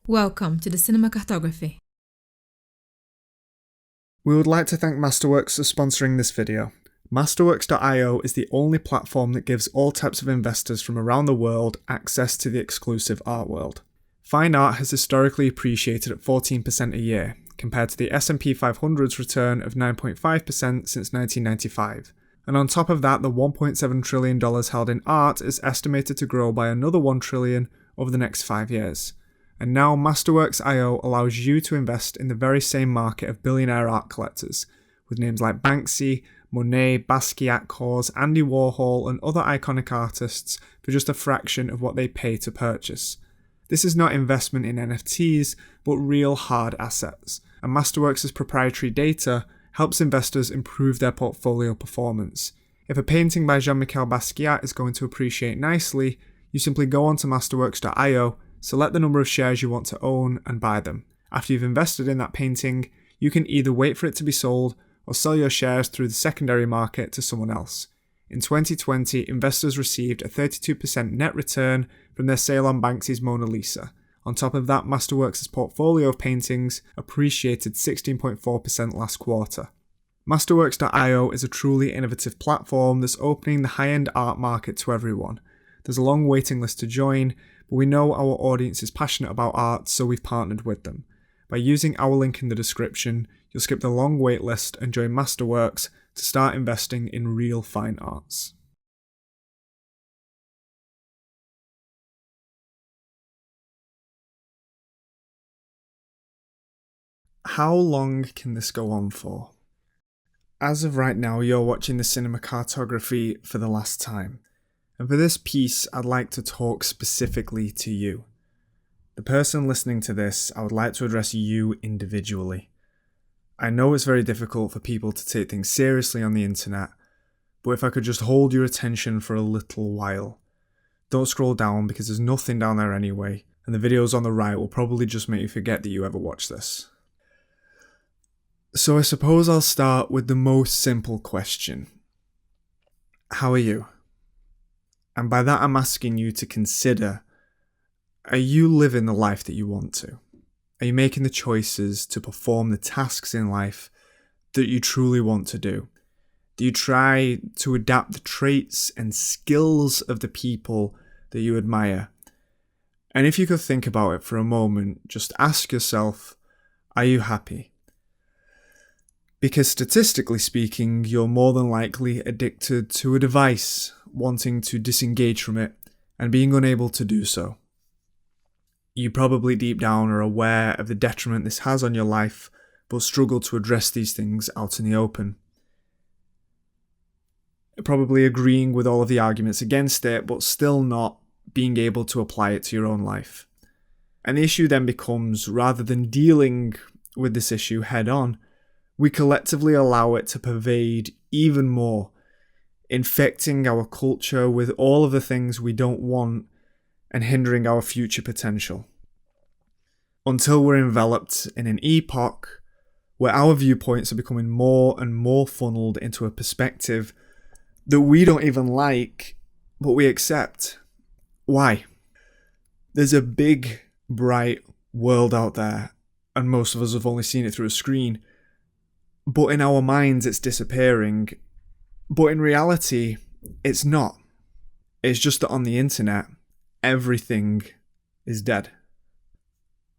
Welcome to the Cinematography. We would like to thank Masterworks for sponsoring this video. Masterworks IO is the only platform that gives all types of investors from around the world access to the exclusive art world. Fine art has historically appreciated at 14% a year, compared to the S&P 500's return of 9.5% since 1995. And on top of that, the $1.7 trillion held in art is estimated to grow by another $1 trillion over the next 5 years. And now Masterworks IO allows you to invest in the very same market of billionaire art collectors, with names like Banksy, Monet, Basquiat, Kaws, Andy Warhol and other iconic artists for just a fraction of what they pay to purchase. This is not investment in NFTs, but real hard assets, and Masterworks' proprietary data helps investors improve their portfolio performance. If a painting by Jean-Michel Basquiat is going to appreciate nicely, you simply go onto Masterworks.io, select the number of shares you want to own and buy them. After you've invested in that painting, you can either wait for it to be sold or sell your shares through the secondary market to someone else. In 2020, investors received a 32% net return from their sale on Banksy's Mona Lisa. On top of that, Masterworks' portfolio of paintings appreciated 16.4% last quarter. Masterworks.io is a truly innovative platform that's opening the high-end art market to everyone. There's a long waiting list to join, but we know our audience is passionate about art, so we've partnered with them. By using our link in the description, you'll skip the long wait list and join Masterworks to start investing in real fine arts. How long can this go on for? As of right now, you're watching the Cinematography for the last time. And for this piece, I'd like to talk specifically to you. The person listening to this, I would like to address you individually. I know it's very difficult for people to take things seriously on the internet, but if I could just hold your attention for a little while. Don't scroll down because there's nothing down there anyway, and the videos on the right will probably just make you forget that you ever watched this. So I suppose I'll start with the most simple question. How are you? And by that I'm asking you to consider, are you living the life that you want to? Are you making the choices to perform the tasks in life that you truly want to do? Do you try to adapt the traits and skills of the people that you admire? And if you could think about it for a moment, just ask yourself, are you happy? Because statistically speaking, you're more than likely addicted to a device, wanting to disengage from it, and being unable to do so. You probably deep down are aware of the detriment this has on your life, but struggle to address these things out in the open. Probably agreeing with all of the arguments against it, but still not being able to apply it to your own life. And the issue then becomes, rather than dealing with this issue head on, we collectively allow it to pervade even more, infecting our culture with all of the things we don't want and hindering our future potential. Until we're enveloped in an epoch where our viewpoints are becoming more and more funneled into a perspective that we don't even like, but we accept. Why? There's a big, bright world out there, and most of us have only seen it through a screen. But in our minds, it's disappearing. But in reality, it's not. It's just that on the internet, everything is dead.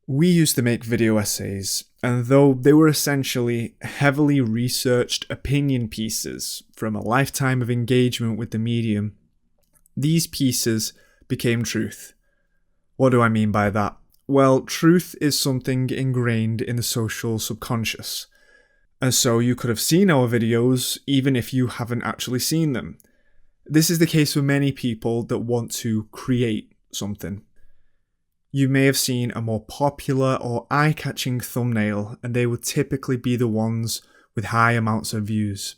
We used to make video essays, and though they were essentially heavily researched opinion pieces from a lifetime of engagement with the medium, these pieces became truth. What do I mean by that? Well, truth is something ingrained in the social subconscious. And so you could have seen our videos even if you haven't actually seen them. This is the case for many people that want to create something. You may have seen a more popular or eye-catching thumbnail, and they would typically be the ones with high amounts of views.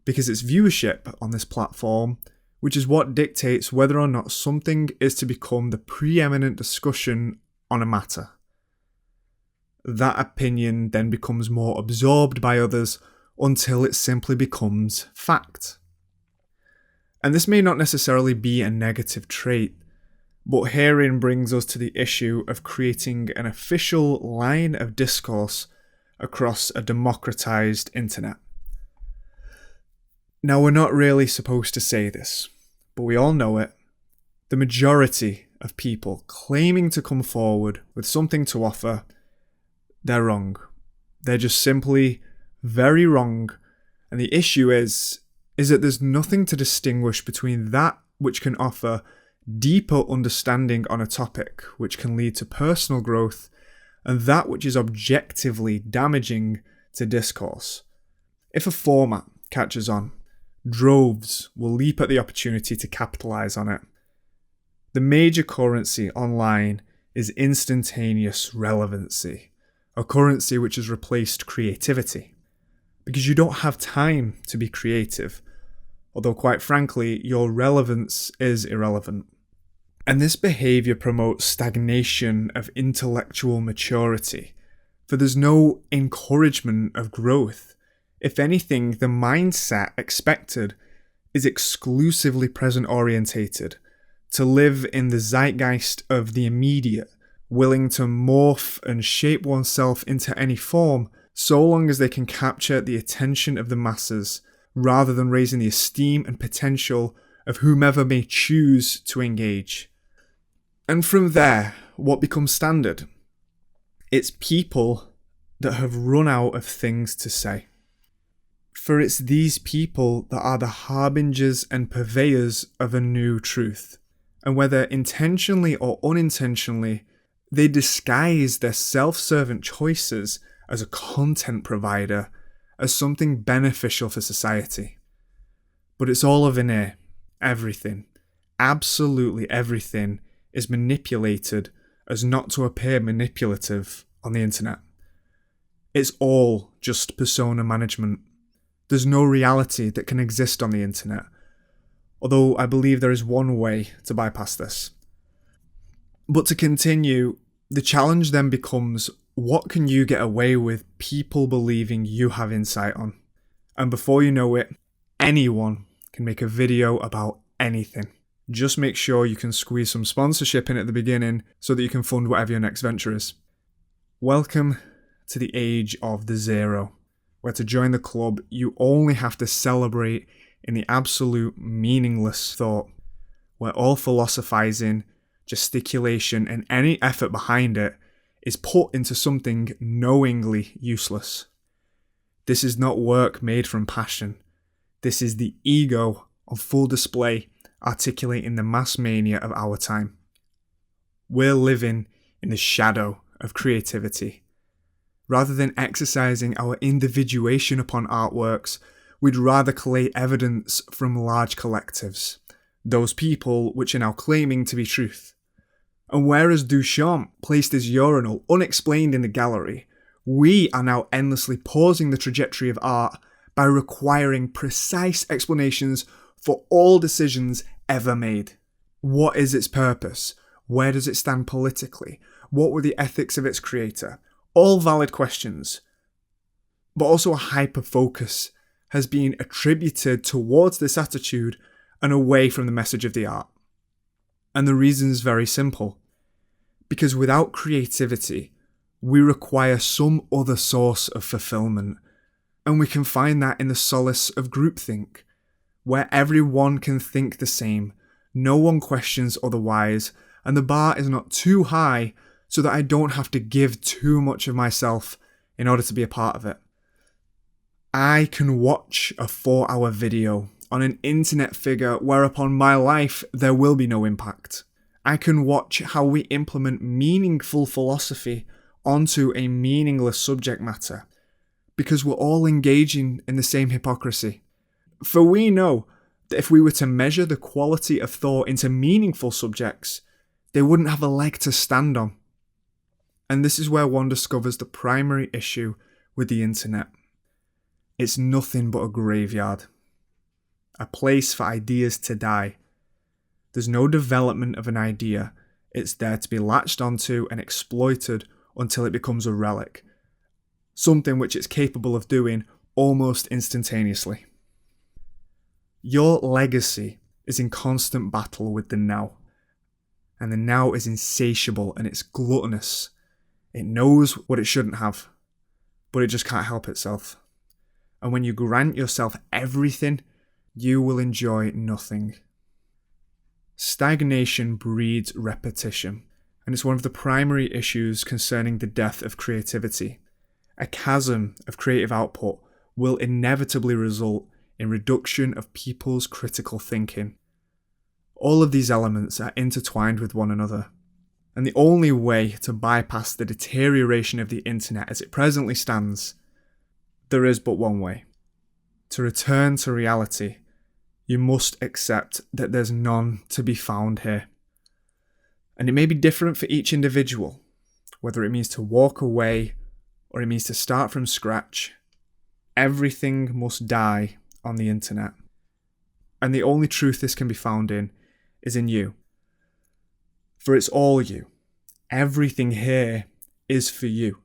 Because it's viewership on this platform, which is what dictates whether or not something is to become the preeminent discussion on a matter. That opinion then becomes more absorbed by others until it simply becomes fact. And this may not necessarily be a negative trait, But herein brings us to the issue of creating an official line of discourse across a democratized internet. Now, we're not really supposed to say this, but we all know it. The majority of people claiming to come forward with something to offer, they're wrong. They're just simply very wrong. And the issue is that there's nothing to distinguish between that which can offer deeper understanding on a topic, which can lead to personal growth, and that which is objectively damaging to discourse. If a format catches on, droves will leap at the opportunity to capitalize on it. The major currency online is instantaneous relevancy, a currency which has replaced creativity. Because you don't have time to be creative, although quite frankly, your relevance is irrelevant. And this behaviour promotes stagnation of intellectual maturity, for there's no encouragement of growth. If anything, the mindset expected is exclusively present orientated, to live in the zeitgeist of the immediate, willing to morph and shape oneself into any form, so long as they can capture the attention of the masses, rather than raising the esteem and potential of whomever may choose to engage. And from there, what becomes standard? It's people that have run out of things to say. For it's these people that are the harbingers and purveyors of a new truth. And whether intentionally or unintentionally, they disguise their self-servant choices as a content provider, as something beneficial for society. But it's all a veneer. Everything, absolutely everything, is manipulated as not to appear manipulative on the internet. It's all just persona management. There's no reality that can exist on the internet, although I believe there is one way to bypass this. But to continue, the challenge then becomes, what can you get away with people believing you have insight on? And before you know it, anyone can make a video about anything. Just make sure you can squeeze some sponsorship in at the beginning so that you can fund whatever your next venture is. Welcome to the age of the zero, where to join the club, you only have to celebrate in the absolute meaningless thought, where all philosophizing, gesticulation, and any effort behind it is put into something knowingly useless. This is not work made from passion. This is the ego on full display, articulating the mass mania of our time. We're living in the shadow of creativity. Rather than exercising our individuation upon artworks, we'd rather collate evidence from large collectives, those people which are now claiming to be truth. And whereas Duchamp placed his urinal unexplained in the gallery, we are now endlessly pausing the trajectory of art by requiring precise explanations for all decisions ever made. What is its purpose? Where does it stand politically? What were the ethics of its creator? All valid questions. But also a hyper-focus has been attributed towards this attitude and away from the message of the art. And the reason is very simple. Because without creativity, we require some other source of fulfillment. And we can find that in the solace of groupthink, where everyone can think the same, no one questions otherwise, and the bar is not too high so that I don't have to give too much of myself in order to be a part of it. I can watch a 4-hour video on an internet figure whereupon my life there will be no impact. I can watch how we implement meaningful philosophy onto a meaningless subject matter, because we're all engaging in the same hypocrisy. For we know that if we were to measure the quality of thought into meaningful subjects, they wouldn't have a leg to stand on. And this is where one discovers the primary issue with the internet. It's nothing but a graveyard. A place for ideas to die. There's no development of an idea. It's there to be latched onto and exploited until it becomes a relic. Something which it's capable of doing almost instantaneously. Your legacy is in constant battle with the now. And the now is insatiable and it's gluttonous. It knows what it shouldn't have, but it just can't help itself. And when you grant yourself everything, you will enjoy nothing. Stagnation breeds repetition, and it's one of the primary issues concerning the death of creativity. A chasm of creative output will inevitably result in reduction of people's critical thinking. All of these elements are intertwined with one another, and the only way to bypass the deterioration of the internet as it presently stands, there is but one way. To return to reality, you must accept that there's none to be found here. And it may be different for each individual, whether it means to walk away or it means to start from scratch. Everything must die on the internet. And the only truth this can be found in is in you. For it's all you. Everything here is for you.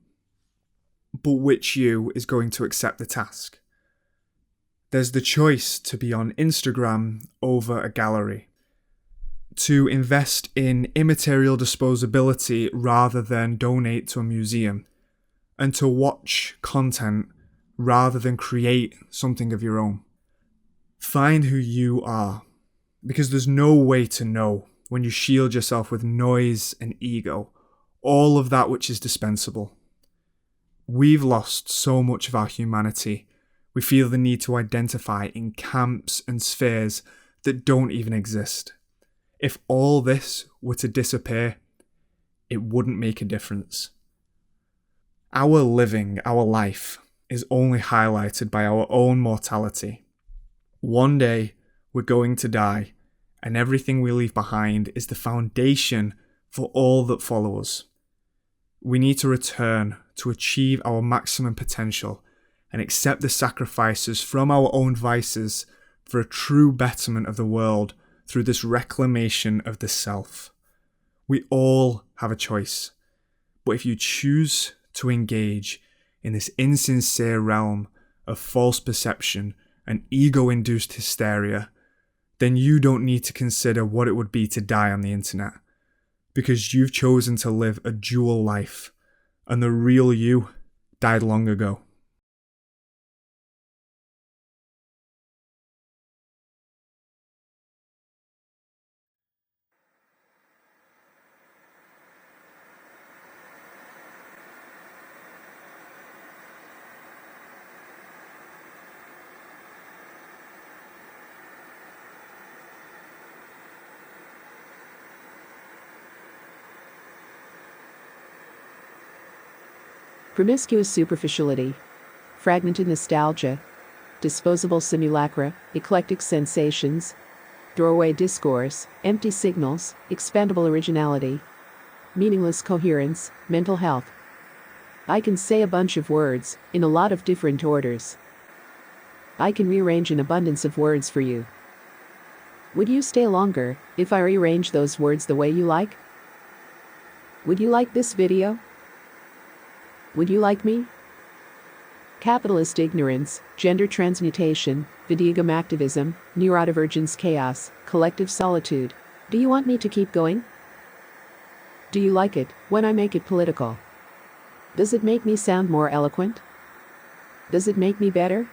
But which you is going to accept the task? There's the choice to be on Instagram over a gallery, to invest in immaterial disposability rather than donate to a museum, and to watch content rather than create something of your own. Find who you are, because there's no way to know when you shield yourself with noise and ego, all of that which is dispensable. We've lost so much of our humanity. We feel the need to identify in camps and spheres that don't even exist. If all this were to disappear, it wouldn't make a difference. Our living, our life, is only highlighted by our own mortality. One day, we're going to die, and everything we leave behind is the foundation for all that follows. We need to return to achieve our maximum potential and accept the sacrifices from our own vices for a true betterment of the world through this reclamation of the self. We all have a choice, but if you choose to engage in this insincere realm of false perception and ego-induced hysteria, then you don't need to consider what it would be to die on the internet, because you've chosen to live a dual life, and the real you died long ago. Promiscuous superficiality, fragmented nostalgia, disposable simulacra, eclectic sensations, doorway discourse, empty signals, expandable originality, meaningless coherence, mental health. I can say a bunch of words in a lot of different orders. I can rearrange an abundance of words for you. Would you stay longer if I rearrange those words the way you like? Would you like this video? Would you like me? Capitalist ignorance, gender transmutation, videogame activism, neurodivergence chaos, collective solitude. Do you want me to keep going? Do you like it when I make it political? Does it make me sound more eloquent? Does it make me better?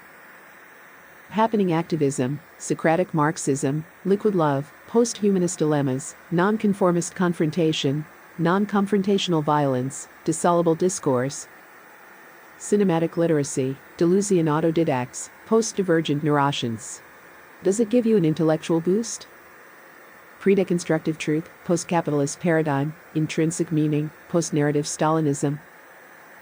Happening activism, Socratic Marxism, liquid love, post-humanist dilemmas, non-conformist confrontation, non-confrontational violence, dissoluble discourse, cinematic literacy, Deleuzian autodidacts, post-divergent neuroscience. Does it give you an intellectual boost? Pre-deconstructive truth, post-capitalist paradigm, intrinsic meaning, post-narrative Stalinism,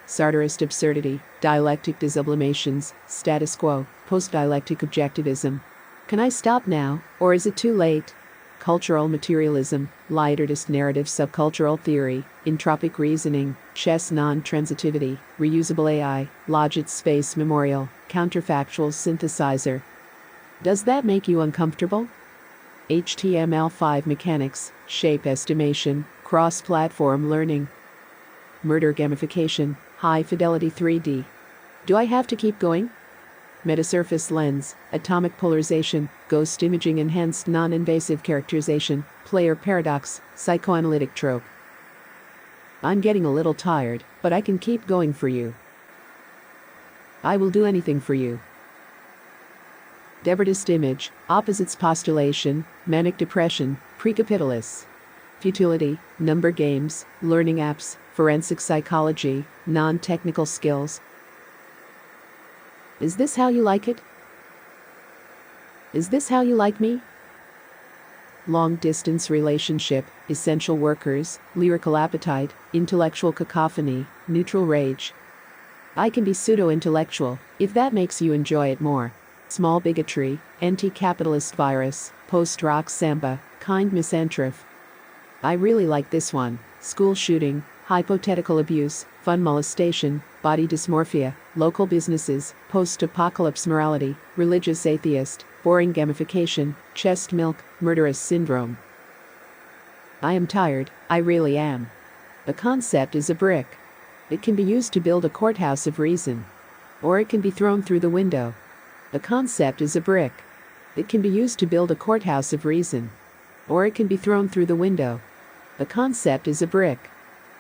Sartorist absurdity, dialectic desublimations, status quo, post-dialectic objectivism. Can I stop now, or is it too late? Cultural materialism, lighterist narrative subcultural theory, entropic reasoning, chess non-transitivity, reusable AI, logit space memorial, counterfactual synthesizer. Does that make you uncomfortable? HTML5 mechanics, shape estimation, cross-platform learning, murder gamification, high-fidelity 3D. Do I have to keep going? metasurface lens, atomic polarization, ghost imaging, enhanced non-invasive characterization, player paradox, psychoanalytic trope. I'm getting a little tired, but I can keep going for you. I will do anything for you. Devertist image, opposites postulation, manic depression, precapitalists. Futility, number games, learning apps, forensic psychology, non-technical skills. Is this how you like it? Is this how you like me? Long-distance relationship, essential workers, lyrical appetite, intellectual cacophony, neutral rage. I can be pseudo-intellectual, if that makes you enjoy it more. Small bigotry, anti-capitalist virus, post-rock samba, kind misanthrope. I really like this one. School shooting, hypothetical abuse, fun molestation, body dysmorphia, local businesses, post-apocalypse morality, religious atheist, boring gamification, chest milk, murderous syndrome. I am tired, I really am. The concept is a brick. It can be used to build a courthouse of reason. Or it can be thrown through the window. The concept is a brick. It can be used to build a courthouse of reason. Or it can be thrown through the window. The concept is a brick.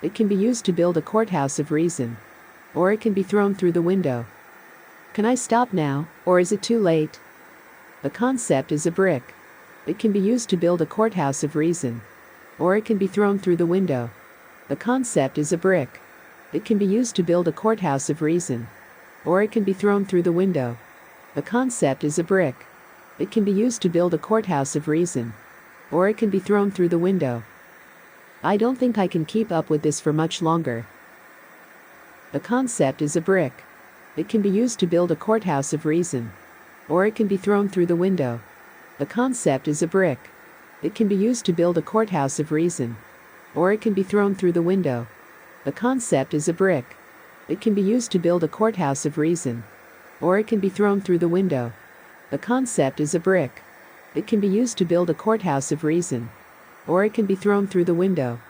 It can be used to build a courthouse of reason. Or it can be thrown through the window. Can I stop now, or is it too late? The concept is a brick. It can be used to build a courthouse of reason. Or it can be thrown through the window. The concept is a brick. It can be used to build a courthouse of reason. Or it can be thrown through the window. The concept is a brick. It can be used to build a courthouse of reason. Or it can be thrown through the window. I don't think I can keep up with this for much longer. The concept is a brick. It can be used to build a courthouse of reason. Or it can be thrown through the window. The concept is a brick. It can be used to build a courthouse of reason. Or it can be thrown through the window. The concept is a brick. It can be used to build a courthouse of reason. Or it can be thrown through the window. The concept is a brick. It can be used to build a courthouse of reason. Or it can be thrown through the window.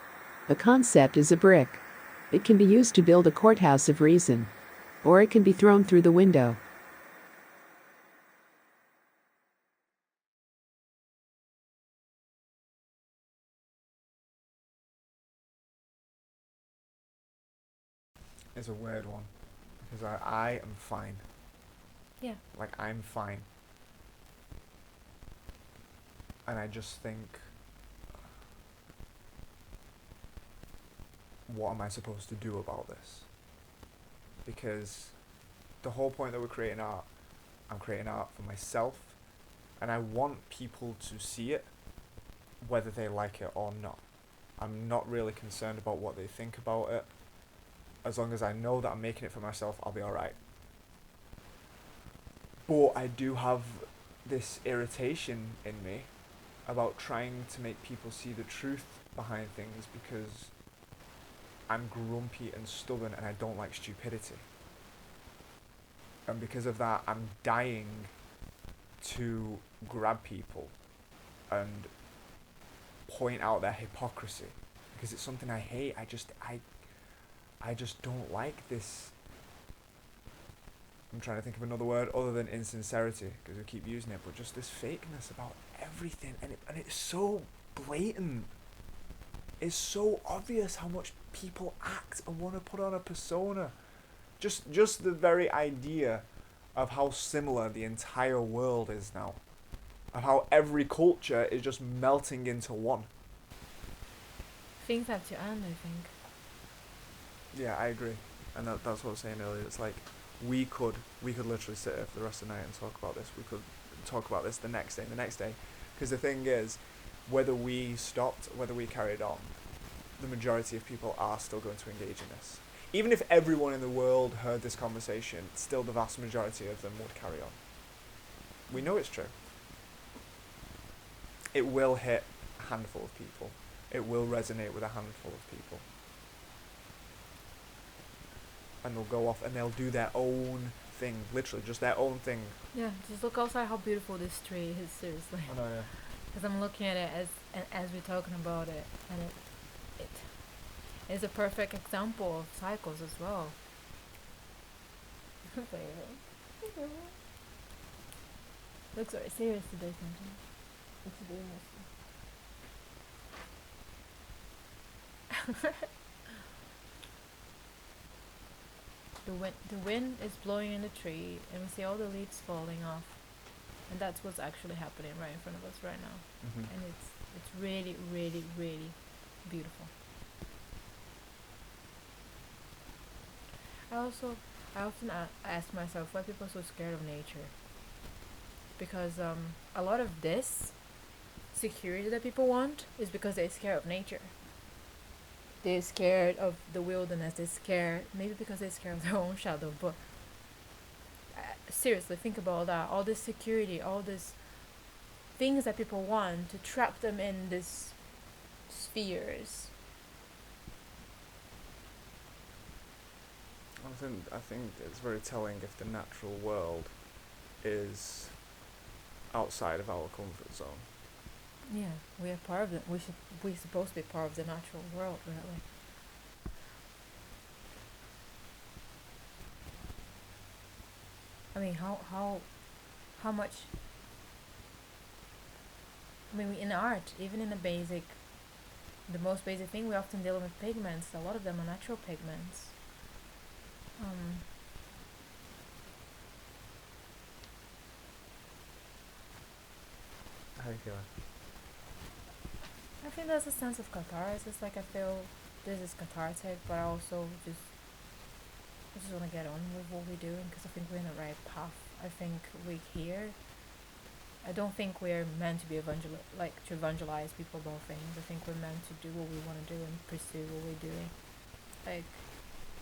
The concept is a brick. It can be used to build a courthouse of reason. Or it can be thrown through the window. It's a weird one. Because I am fine. Yeah. Like, I'm fine. And I just think, what am I supposed to do about this? Because the whole point that we're creating art, I'm creating art for myself, and I want people to see it, whether they like it or not. I'm not really concerned about what they think about it. As long as I know that I'm making it for myself, I'll be alright. But I do have this irritation in me about trying to make people see the truth behind things, because I'm grumpy and stubborn and I don't like stupidity. And because of that, I'm dying to grab people and point out their hypocrisy, because it's something I hate. I just don't like this. I'm trying to think of another word other than insincerity, because we keep using it, but just this fakeness about everything, and it's so blatant. It's so obvious how much people act and want to put on a persona. Just the very idea of how similar the entire world is now, of how every culture is just melting into one. Things have to end, I think. Yeah, I agree, and that's what I was saying earlier. It's like we could literally sit here for the rest of the night and talk about this. We could talk about this the next day, because the thing is, whether we stopped, whether we carried on, the majority of people are still going to engage in this. Even if everyone in the world heard this conversation, still the vast majority of them would carry on. We know it's true. It will hit a handful of people. It will resonate with a handful of people. And they'll go off and they'll do their own thing, literally just their own thing. Yeah, just look outside how beautiful this tree is, seriously. I know, yeah. Because I'm looking at it as we're talking about it, and it is a perfect example of cycles as well. Looks very serious today, something. It's very messy. The wind is blowing in the tree, and we see all the leaves falling off, and that's what's actually happening right in front of us right now. And it's really, really, really beautiful. I often ask myself why people are so scared of nature, because a lot of this security that people want is because they're scared of nature. They're scared of the wilderness. They're scared, maybe because they're scared of their own shadow. But seriously, think about that. All this security, all these things that people want to trap them in these spheres. I think it's very telling if the natural world is outside of our comfort zone. Yeah, we are part of it. We're supposed to be part of the natural world, really. I mean, how much? I mean, in art, even in the most basic thing, we often deal with pigments. A lot of them are natural pigments. How are you feeling? I think there's a sense of catharsis. Like I feel this is cathartic, but I also I just want to get on with what we're doing because I think we're in the right path. I think we're here. I don't think we're meant to be to evangelize people about things. I think we're meant to do what we want to do and pursue what we're doing.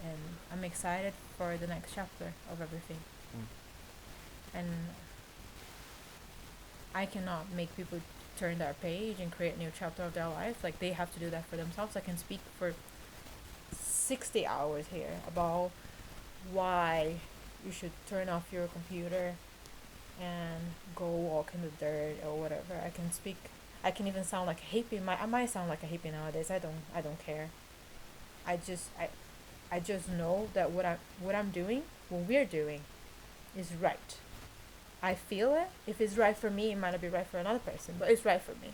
And I'm excited for the next chapter of everything. And I cannot make people turn their page and create a new chapter of their life. Like, they have to do that for themselves. I can speak for 60 hours here about why you should turn off your computer and go walk in the dirt or whatever. I can even sound like a hippie. I might sound like a hippie nowadays. I don't care. I just know that what I'm doing, what we're doing, is right. I feel it. If it's right for me, it might not be right for another person, but it's right for me.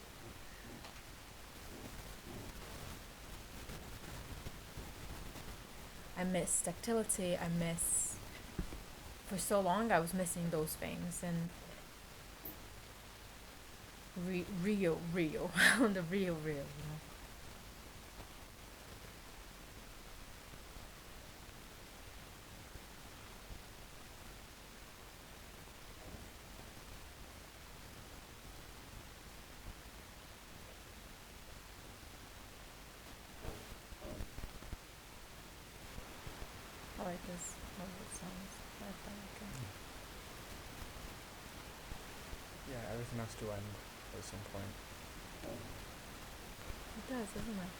I miss tactility. For so long I was missing those things, and real, the real, you know. I like this. How it sounds. I like it. Yeah, everything has to end at some point. It does, doesn't it?